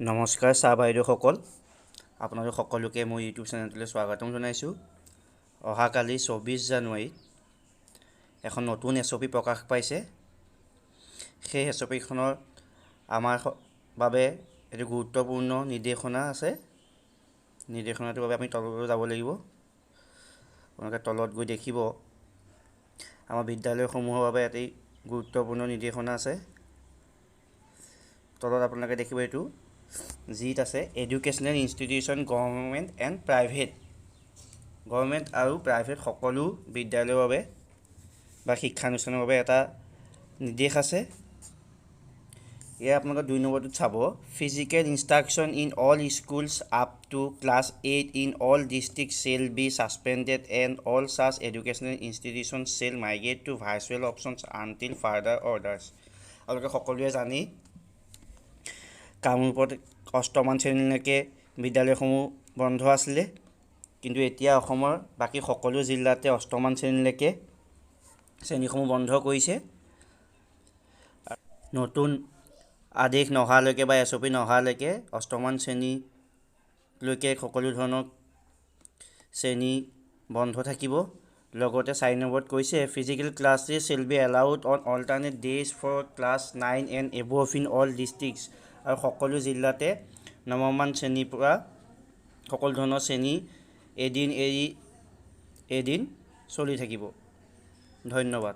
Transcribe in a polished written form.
নমস্কাৰ ছাৰ বাইদেউসকল, আপোনালোক সকলোকে মোৰ ইউটিউব চেনেলটোলৈ স্বাগতম জনাইছোঁ। অহাকালি 24 জানুৱাৰীত এখন নতুন এছঅ'পি প্ৰকাশ পাইছে। সেই এছঅ'পিখনৰ আমাৰ বাবে এটি গুৰুত্বপূৰ্ণ নিৰ্দেশনা আছে। নিৰ্দেশনাটোৰ বাবে আমি তললৈ যাব লাগিব। আপোনালোকে তলত গৈ দেখিব আমাৰ বিদ্যালয়সমূহৰ বাবে এটি গুৰুত্বপূৰ্ণ নিৰ্দেশনা আছে। তলত আপোনালোকে দেখিব এইটো জিত আছে educational institution government and private. Government আৰু প্ৰাইভেট সকলো বিদ্যালয়ৰ বাবে বা শিক্ষানুষ্ঠানৰ বাবে এটা নিৰ্দেশ আছে। এয়া আপোনালোকে 2 নম্বৰটোত চাব, physical instruction in all schools up to class 8 in all district shall be suspended and all such educational institution shall migrate to virtual options until further orders. আপোনালোকে সকলোৱে জানি কামৰূপত 8মান শ্ৰেণীলৈকে বিদ্যালয়সমূহ বন্ধ আছিলে, কিন্তু এতিয়া অসমৰ বাকী সকলো জিলাতে 8মান শ্ৰেণীলৈকে শ্ৰেণীসমূহ বন্ধ কৰিছে। নতুন আদেশ নহালৈকে বা এছঅ'পি নহালৈকে 8মান শ্ৰেণীলৈকে সকলো ধৰণৰ শ্ৰেণী বন্ধ থাকিব। লগতে 4 নম্বৰত কৈছে physical classes shall be allowed on alternate days for class 9 and above in all districts. আৰু সকলো জিলাতে 9মান শ্ৰেণীৰ পৰা সকলো ধৰণৰ শ্ৰেণী এদিন এৰি এদিন চলি থাকিব। ধন্যবাদ।